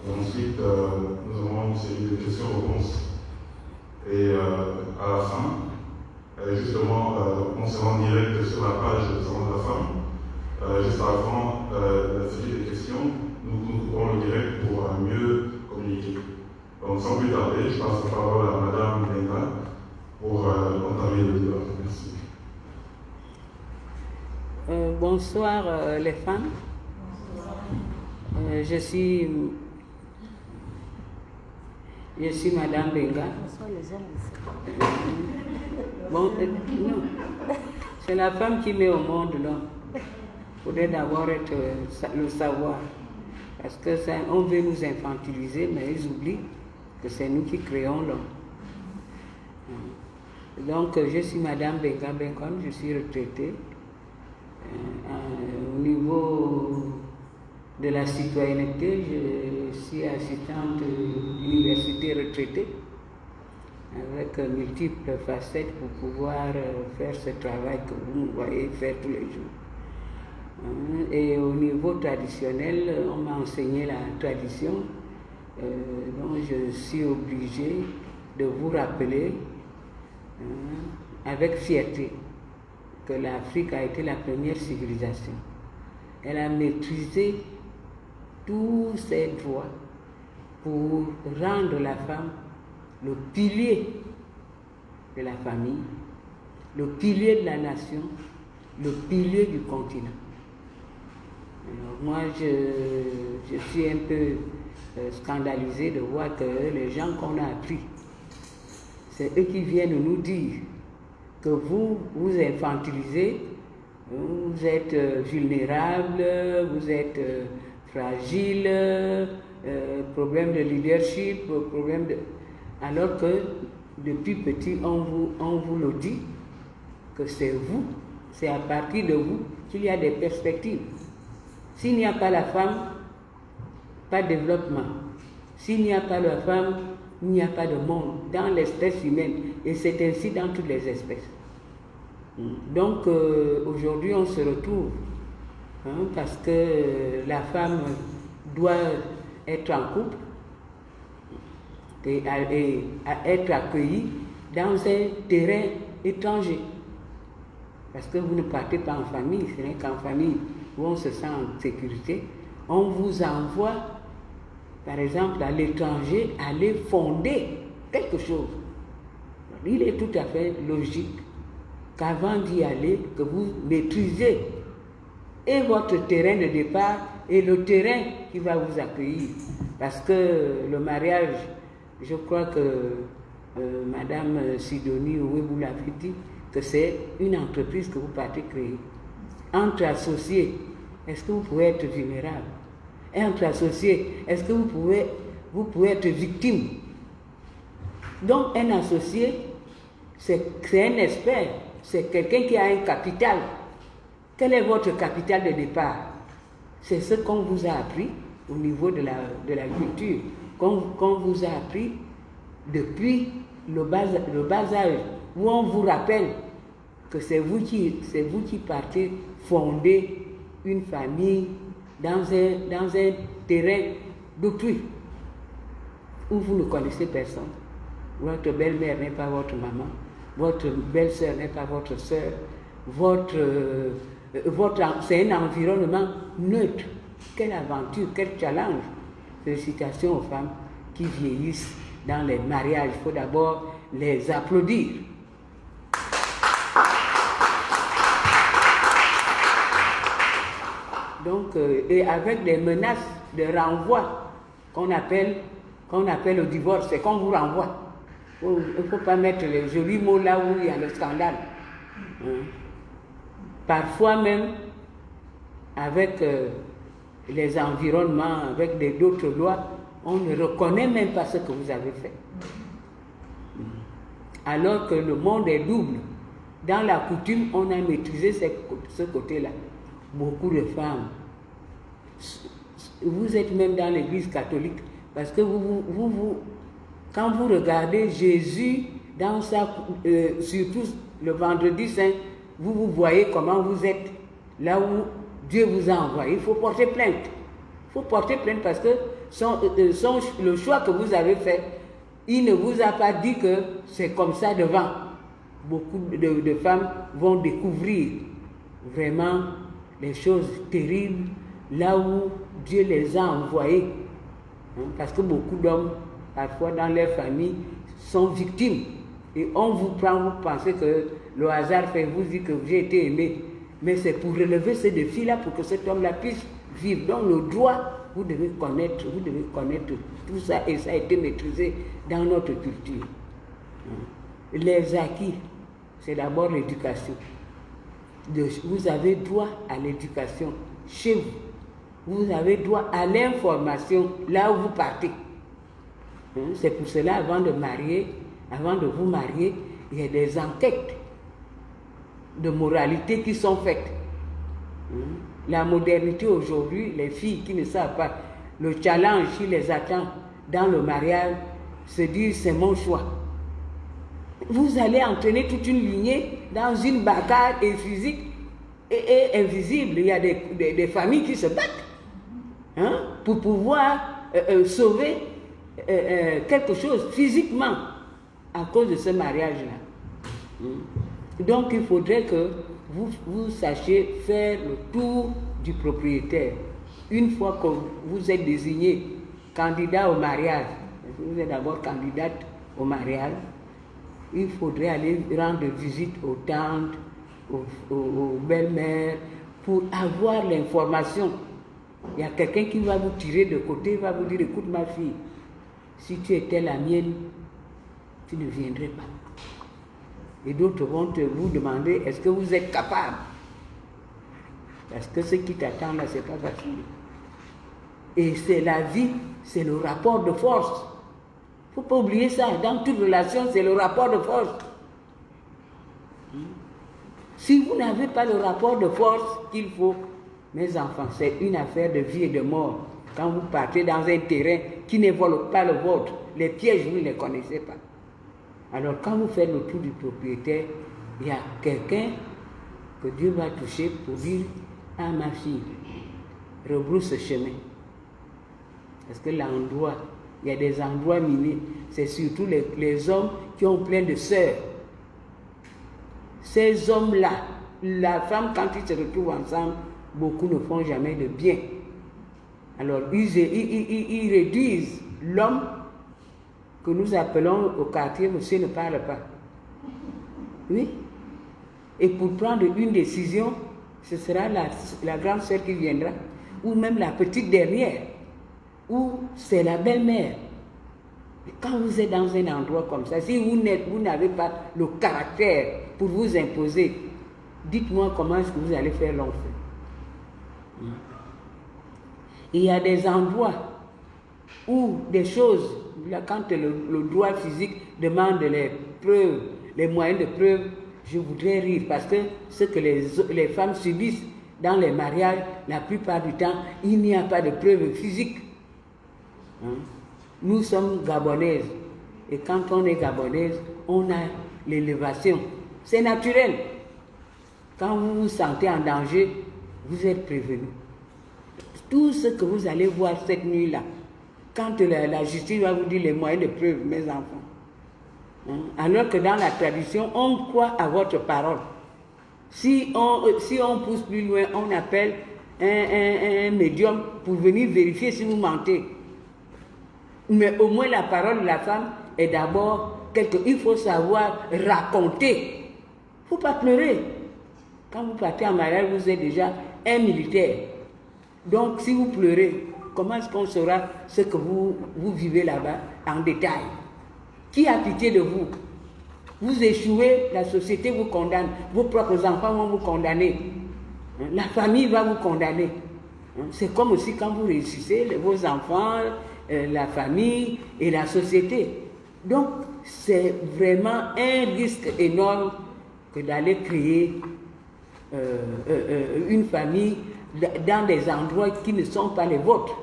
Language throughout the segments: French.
Ensuite, nous avons une série de questions-réponses. Et à la fin, justement, on se rend direct sur la page du Salon de la Femme. Juste avant la série de questions, nous coupons le direct pour mieux communiquer. Donc, sans plus tarder, je passe la parole à Madame Benga pour entamer le débat. Merci. Bonsoir les femmes. Je suis Madame Benga. Bonsoir les hommes. Non, c'est la femme qui met au monde l'homme. Il faudrait d'abord le savoir. Parce que on veut nous infantiliser, mais ils oublient que c'est nous qui créons l'homme. Donc, je suis Madame Benga Benkon, je suis retraitée. Au niveau de la citoyenneté, je suis assistante d'université retraitée avec multiples facettes pour pouvoir faire ce travail que vous me voyez faire tous les jours. Et au niveau traditionnel, on m'a enseigné la tradition, donc je suis obligée de vous rappeler avec fierté que l'Afrique a été la première civilisation. Elle a maîtrisé tous ses droits pour rendre la femme le pilier de la famille, le pilier de la nation, le pilier du continent. Alors moi, je suis un peu scandalisée de voir que les gens qu'on a appris, c'est eux qui viennent nous dire que vous infantilisez, vous êtes vulnérable, vous êtes fragile, problème de leadership, alors que depuis petit, on vous le dit que c'est vous, c'est à partir de vous qu'il y a des perspectives. S'il n'y a pas la femme, pas de développement. S'il n'y a pas la femme, il n'y a pas de monde dans l'espèce humaine, et c'est ainsi dans toutes les espèces. Donc aujourd'hui on se retrouve parce que la femme doit être en couple et être accueillie dans un terrain étranger, parce que vous ne partez pas en famille, ce n'est qu'en famille où on se sent en sécurité. On vous envoie par exemple à l'étranger, aller fonder quelque chose. Il est tout à fait logique qu'avant d'y aller, que vous maîtrisez et votre terrain de départ et le terrain qui va vous accueillir. Parce que le mariage, je crois que Madame Sidonie, oui, vous l'avez dit, que c'est une entreprise que vous partez créer. Entre associés, est-ce que vous pouvez être vulnérable? Entre associés, est-ce que vous pouvez être victime? Donc un associé, c'est un expert, c'est quelqu'un qui a un capital. Quel est votre capital de départ? C'est ce qu'on vous a appris au niveau de la culture, qu'on vous a appris depuis le bas âge, où on vous rappelle que c'est vous qui partez fonder une famille dans un terrain d'autrui où vous ne connaissez personne. Votre belle-mère n'est pas votre maman, votre belle-sœur n'est pas votre sœur, c'est un environnement neutre. Quelle aventure, quel challenge! Félicitations aux femmes qui vieillissent dans les mariages. Il faut d'abord les applaudir. Donc, et avec des menaces de renvoi qu'on appelle le divorce, c'est qu'on vous renvoie. Il ne faut pas mettre les jolis mots là où il y a le scandale. Parfois même, avec les environnements, avec d'autres lois, on ne reconnaît même pas ce que vous avez fait. Alors que le monde est double. Dans la coutume, on a maîtrisé ce côté-là. Beaucoup de femmes. Vous êtes même dans l'église catholique, parce que quand vous regardez Jésus dans surtout le vendredi saint, vous voyez comment vous êtes là où Dieu vous a envoyé. Il faut porter plainte. Il faut porter plainte parce que le choix que vous avez fait, il ne vous a pas dit que c'est comme ça devant. Beaucoup de femmes vont découvrir vraiment les choses terribles là où Dieu les a envoyées. Parce que beaucoup d'hommes, parfois dans leur famille, sont victimes. Et on vous prend, vous pensez que le hasard fait vous dire que j'ai été aimé. Mais c'est pour relever ce défi-là, pour que cet homme-là puisse vivre. Donc le droit, vous devez connaître tout ça, et ça a été maîtrisé dans notre culture. Les acquis, c'est d'abord l'éducation. Vous avez droit à l'éducation chez vous. Vous avez droit à l'information là où vous partez. C'est pour cela, avant de vous marier, il y a des enquêtes de moralité qui sont faites. La modernité aujourd'hui, les filles qui ne savent pas, le challenge qui les attend dans le mariage, se dire c'est mon choix. Vous allez entraîner toute une lignée dans une bagarre physique et invisible. Il y a des familles qui se battent pour pouvoir sauver quelque chose physiquement à cause de ce mariage-là. Donc il faudrait que vous sachiez faire le tour du propriétaire. Une fois que vous êtes désigné candidat au mariage, vous êtes d'abord candidate au mariage, il faudrait aller rendre visite aux tantes, aux belles-mères, pour avoir l'information. Il y a quelqu'un qui va vous tirer de côté, va vous dire, écoute ma fille, si tu étais la mienne, tu ne viendrais pas. Et d'autres vont vous demander, est-ce que vous êtes capable? Parce que ce qui t'attend là, c'est pas facile. Et c'est la vie, c'est le rapport de force. Il ne faut pas oublier ça. Dans toute relation, c'est le rapport de force. Si vous n'avez pas le rapport de force qu'il faut, mes enfants, c'est une affaire de vie et de mort. Quand vous partez dans un terrain qui n'évolue pas le vôtre, les pièges, vous ne les connaissez pas. Alors quand vous faites le tour du propriétaire, il y a quelqu'un que Dieu va toucher pour dire, ah ma fille, rebrousse ce chemin. Parce que l'endroit, il y a des endroits minés, c'est surtout les hommes qui ont plein de sœurs. Ces hommes-là, la femme, quand ils se retrouvent ensemble, beaucoup ne font jamais de bien. Alors ils réduisent l'homme que nous appelons au quartier, monsieur ne parle pas. Oui. Et pour prendre une décision, ce sera la grande sœur qui viendra, ou même la petite dernière, ou c'est la belle-mère. Quand vous êtes dans un endroit comme ça, si vous n'avez pas le caractère pour vous imposer, dites-moi comment est-ce que vous allez faire long feu. Il y a des endroits où des choses, là, quand le droit physique demande les preuves, les moyens de preuve, je voudrais rire parce que ce que les femmes subissent dans les mariages, la plupart du temps, il n'y a pas de preuves physiques. Nous sommes gabonaises et quand on est gabonaise, on a l'élévation. C'est naturel. Quand vous vous sentez en danger, vous êtes prévenu. Tout ce que vous allez voir cette nuit-là, quand la justice va vous dire les moyens de preuve, mes enfants. Alors que dans la tradition, on croit à votre parole. Si on pousse plus loin, on appelle un médium pour venir vérifier si vous mentez. Mais au moins la parole de la femme est d'abord il faut savoir raconter. Il ne faut pas pleurer. Quand vous partez en mariage, vous êtes déjà un militaire. Donc si vous pleurez, comment est-ce qu'on saura ce que vous vivez là-bas en détail? Qui a pitié de vous? Vous échouez, la société vous condamne. Vos propres enfants vont vous condamner. La famille va vous condamner. C'est comme aussi quand vous réussissez, vos enfants, la famille et la société. Donc, c'est vraiment un risque énorme que d'aller créer une famille dans des endroits qui ne sont pas les vôtres.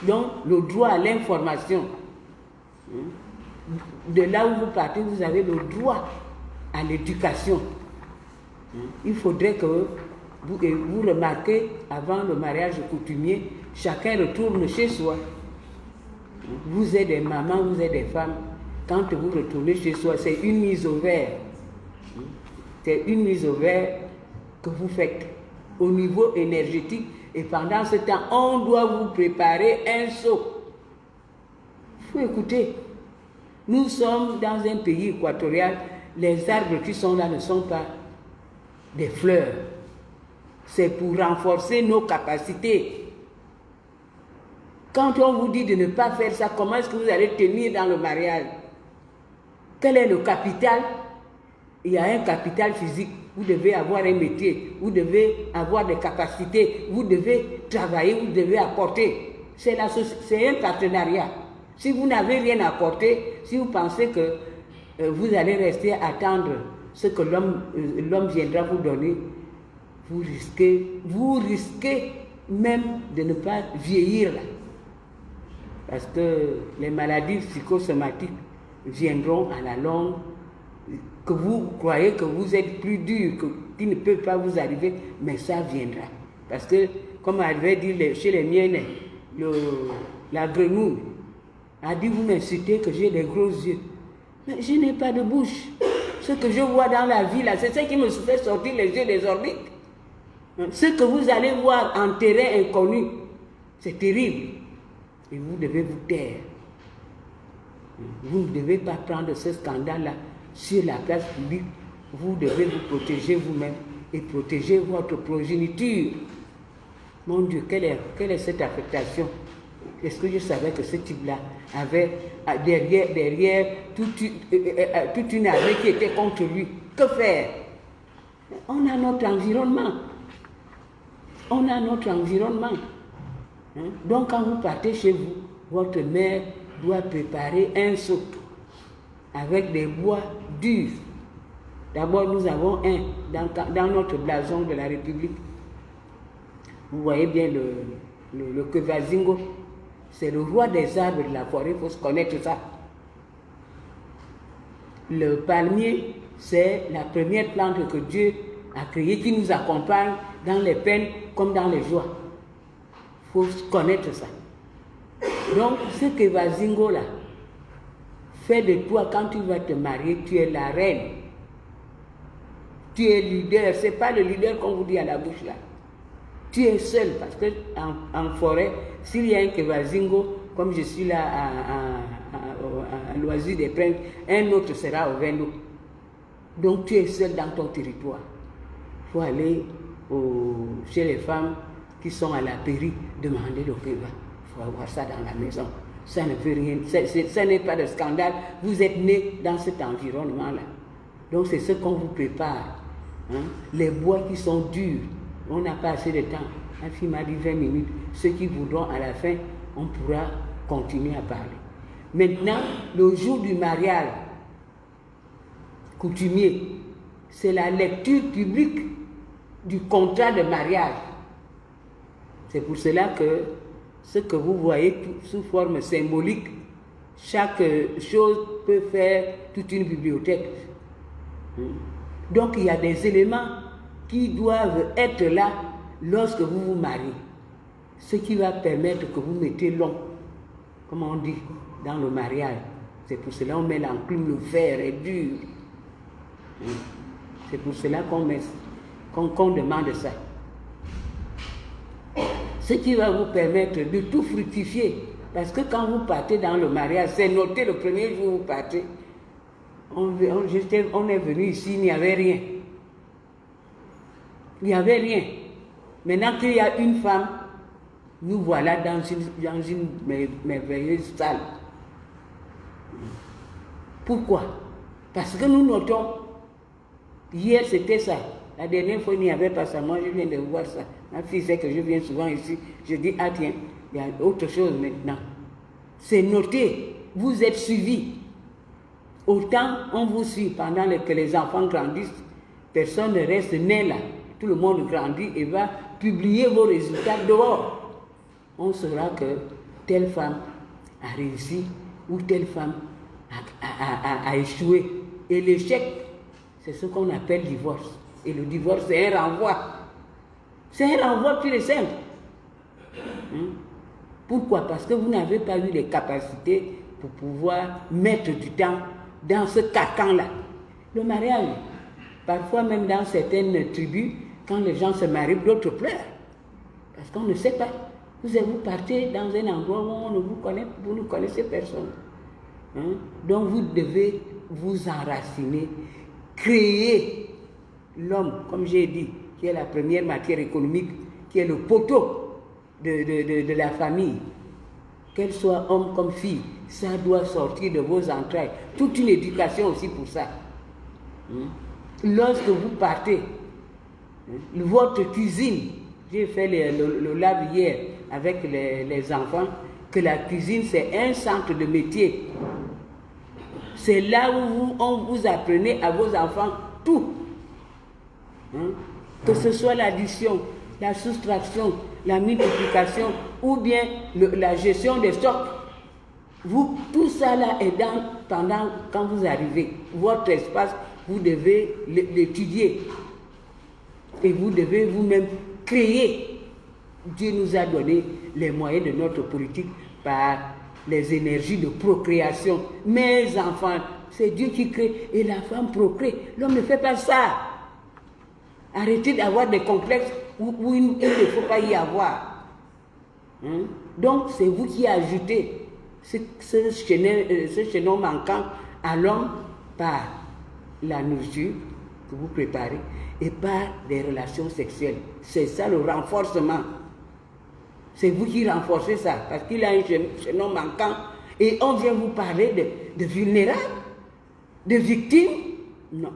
Donc, le droit à l'information. De là où vous partez, vous avez le droit à l'éducation. Il faudrait que vous remarquez, avant le mariage coutumier, chacun retourne chez soi. Vous êtes des mamans, vous êtes des femmes. Quand vous retournez chez soi, c'est une mise au vert. C'est une mise au vert que vous faites au niveau énergétique. Et pendant ce temps, on doit vous préparer un saut. Il faut écouter. Nous sommes dans un pays équatorial. Les arbres qui sont là ne sont pas des fleurs. C'est pour renforcer nos capacités. Quand on vous dit de ne pas faire ça, comment est-ce que vous allez tenir dans le mariage? Quel est le capital? Il y a un capital physique. Vous devez avoir un métier, vous devez avoir des capacités, vous devez travailler, vous devez apporter. C'est un partenariat. Si vous n'avez rien à apporter, si vous pensez que vous allez rester à attendre ce que l'homme viendra vous donner, vous risquez même de ne pas vieillir là. Parce que les maladies psychosomatiques viendront à la longue, que vous croyez que vous êtes plus dur, qui ne peut pas vous arriver, mais ça viendra. Parce que, comme elle avait dit chez les miennes, la grenouille a dit, vous m'insultez que j'ai des gros yeux. Mais je n'ai pas de bouche. Ce que je vois dans la vie, là, c'est ça qui me fait sortir les yeux des orbites. Ce que vous allez voir en terrain inconnu, c'est terrible. Et vous devez vous taire. Vous ne devez pas prendre ce scandale-là sur la place publique. Vous devez vous protéger vous-même et protéger votre progéniture. Mon Dieu, quelle est cette affectation? Est-ce que je savais que ce type-là avait derrière toute une armée qui était contre lui? Que faire? On a notre environnement. On a notre environnement. Donc quand vous partez chez vous, votre mère doit préparer un seau avec des bois durs. D'abord, nous avons un dans notre blason de la République. Vous voyez bien le Kevazingo. C'est le roi des arbres de la forêt, il faut se connaître ça. Le palmier, c'est la première plante que Dieu a créée qui nous accompagne dans les peines comme dans les joies. Il faut connaître ça. Donc, ce Kevazingo là fait de toi, quand tu vas te marier, tu es la reine. Tu es leader. Ce n'est pas le leader qu'on vous dit à la bouche là. Tu es seul parce que en forêt, s'il y a un Kevazingo, comme je suis là à Loisir des Princes, un autre sera au Vendo. Donc tu es seul dans ton territoire. Il faut aller chez les femmes qui sont à la pairie, demander le Keva. Il faut avoir ça dans la maison. Ça ne fait rien. Ça n'est pas de scandale. Vous êtes né dans cet environnement-là. Donc c'est ce qu'on vous prépare. Les bois qui sont durs. On n'a pas assez de temps. La fille m'a dit 20 minutes. Ceux qui voudront à la fin, on pourra continuer à parler. Maintenant, le jour du mariage coutumier, c'est la lecture publique du contrat de mariage. C'est pour cela que ce que vous voyez sous forme symbolique, chaque chose peut faire toute une bibliothèque. Donc il y a des éléments qui doivent être là lorsque vous vous mariez. Ce qui va permettre que vous mettez long, comme on dit dans le mariage. C'est pour cela qu'on met l'enclume, le fer est dur. C'est pour cela qu'on demande ça. Ce qui va vous permettre de tout fructifier. Parce que quand vous partez dans le mariage, c'est noté le premier jour où vous partez. On est venu ici, il n'y avait rien. Il n'y avait rien. Maintenant qu'il y a une femme, nous voilà dans une merveilleuse salle. Pourquoi? Parce que nous notons, hier c'était ça. La dernière fois, il n'y avait pas ça. Moi, je viens de voir ça. Ma fille sait que je viens souvent ici. Je dis, ah tiens, il y a autre chose maintenant. C'est noté. Vous êtes suivis. Autant on vous suit pendant que les enfants grandissent, personne ne reste né là. Tout le monde grandit et va publier vos résultats dehors. On saura que telle femme a réussi ou telle femme a échoué. Et l'échec, c'est ce qu'on appelle divorce. Et le divorce, c'est un renvoi. C'est un renvoi pur et simple. Pourquoi? Parce que vous n'avez pas eu les capacités pour pouvoir mettre du temps dans ce carcan-là. Le mariage, parfois même dans certaines tribus, quand les gens se marient, d'autres pleurent. Parce qu'on ne sait pas. Vous partez dans un endroit où on ne vous connaît, vous ne connaissez personne. Hein? Donc vous devez vous enraciner, créer l'homme, comme j'ai dit, qui est la première matière économique, qui est le poteau de la famille. Qu'elle soit homme comme fille, ça doit sortir de vos entrailles. Toute une éducation aussi pour ça. Lorsque vous partez, votre cuisine, j'ai fait le lab hier avec les enfants, que la cuisine c'est un centre de métier. C'est là où on vous apprenez à vos enfants tout. Que ce soit l'addition, la soustraction, la multiplication ou bien la gestion des stocks. Tout ça là est pendant quand vous arrivez. Votre espace, vous devez l'étudier. Et vous devez vous-même créer. Dieu nous a donné les moyens de notre politique par les énergies de procréation. Mes enfants, c'est Dieu qui crée et la femme procrée. L'homme ne fait pas ça. Arrêtez d'avoir des complexes où il ne faut pas y avoir. Donc c'est vous qui ajoutez ce chaînon manquant à l'homme par la nourriture que vous préparez et par des relations sexuelles. C'est ça le renforcement. C'est vous qui renforcez ça, parce qu'il a un chaînon manquant et on vient vous parler de vulnérables, de victimes. Non.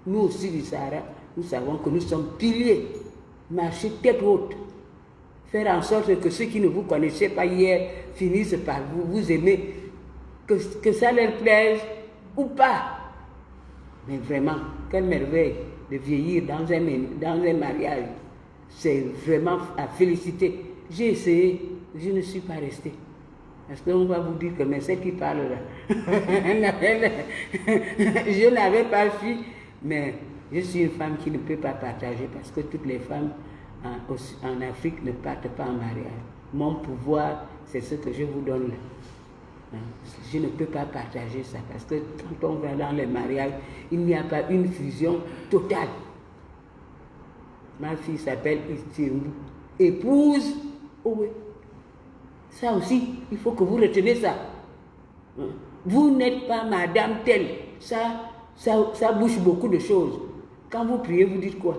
Nous aussi du Sahara, nous savons que nous sommes piliers. Marcher tête haute. Faire en sorte que ceux qui ne vous connaissaient pas hier finissent par vous aimer. Que ça leur plaise ou pas. Mais vraiment, quelle merveille de vieillir dans un mariage. C'est vraiment à féliciter. J'ai essayé, je ne suis pas restée. Parce qu'on va vous dire que mais celle qui parle là, je n'avais pas fui, mais je suis une femme qui ne peut pas partager parce que toutes les femmes en Afrique ne partent pas en mariage. Mon pouvoir, c'est ce que je vous donne là. Je ne peux pas partager ça parce que quand on va dans les mariages, il n'y a pas une fusion totale. Ma fille s'appelle Istirou. Épouse, oh oui. Ça aussi, il faut que vous retenez ça. Vous n'êtes pas madame telle. Ça bouge beaucoup de choses. Quand vous priez, vous dites quoi?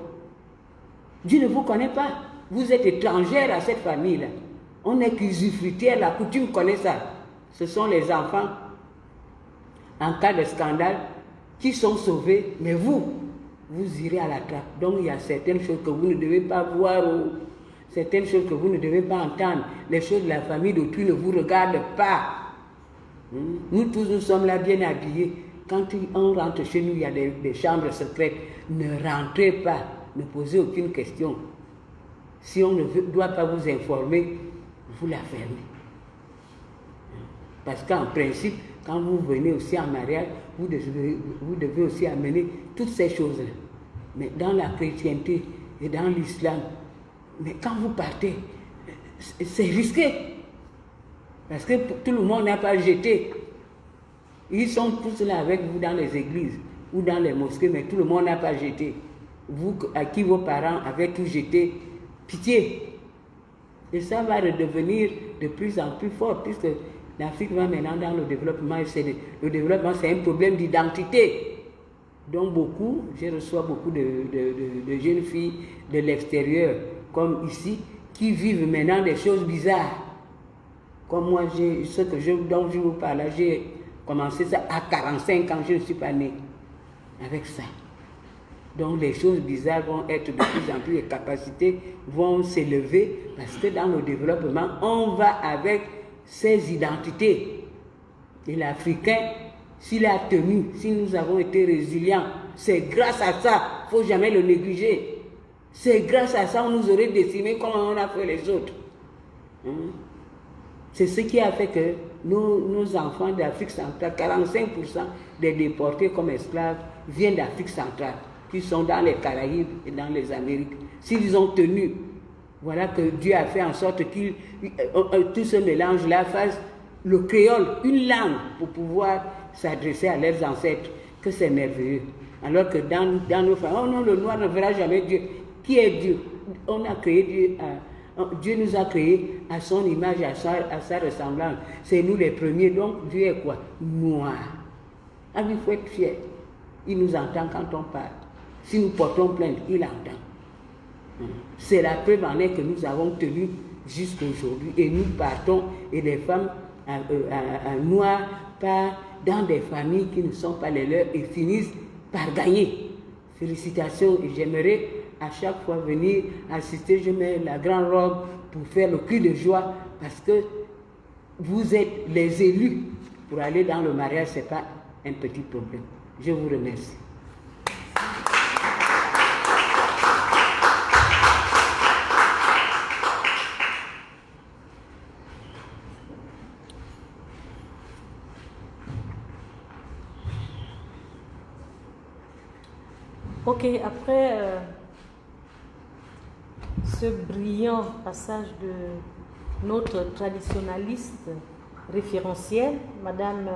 Dieu ne vous connaît pas. Vous êtes étrangère à cette famille-là. On est qu'usufruitière, la coutume connaît ça. Ce sont les enfants, en cas de scandale, qui sont sauvés, mais vous irez à la trappe. Donc il y a certaines choses que vous ne devez pas voir, certaines choses que vous ne devez pas entendre. Les choses de la famille d'autrui ne vous regardent pas. Nous tous, nous sommes là bien habillés. Quand on rentre chez nous, il y a des chambres secrètes. Ne rentrez pas, ne posez aucune question. Si on ne doit pas vous informer, vous la fermez. Parce qu'en principe, quand vous venez aussi en mariage, vous devez aussi amener toutes ces choses-là. Mais dans la chrétienté et dans l'islam, mais quand vous partez, c'est risqué. Parce que tout le monde n'a pas jeté. Ils sont tous là avec vous dans les églises ou dans les mosquées, mais tout le monde n'a pas jeté. Vous, à qui vos parents avaient tout jeté, pitié. Et ça va redevenir de plus en plus fort, puisque l'Afrique va maintenant dans le développement. Le développement, c'est un problème d'identité. Donc je reçois beaucoup de jeunes filles de l'extérieur, comme ici, qui vivent maintenant des choses bizarres. Comme moi, dont je vous parle, j'ai commencé ça à 45 ans, je ne suis pas née avec ça. Donc les choses bizarres vont être de plus en plus, les capacités vont s'élever, parce que dans le développement, on va avec ses identités. Et l'Africain, s'il a tenu, si nous avons été résilients, c'est grâce à ça, il ne faut jamais le négliger. C'est grâce à ça qu'on nous aurait décimé comme on a fait les autres. C'est ce qui a fait que nos enfants d'Afrique centrale, 45% des déportés comme esclaves viennent d'Afrique centrale, qui sont dans les Caraïbes et dans les Amériques. S'ils ont tenu, Voilà que Dieu a fait en sorte que tout ce mélange-là fasse le créole, une langue pour pouvoir s'adresser à leurs ancêtres, que c'est merveilleux. Alors que dans nos familles, oh non, le noir ne verra jamais Dieu. Qui est Dieu? On a créé Dieu, Dieu nous a créés à son image, à sa ressemblance. C'est nous les premiers, donc Dieu est quoi? Noir. Ah oui, il faut être fier. Il nous entend quand on parle. Si nous portons plainte, il entend. C'est la preuve en est que nous avons tenu jusqu'à aujourd'hui. Et nous partons, et les femmes noires partent dans des familles qui ne sont pas les leurs et finissent par gagner. Félicitations, et j'aimerais à chaque fois venir assister. Je mets la grande robe pour faire le cri de joie parce que vous êtes les élus pour aller dans le mariage, ce n'est pas un petit problème. Je vous remercie. Ok, après ce brillant passage de notre traditionnaliste référentiel, Madame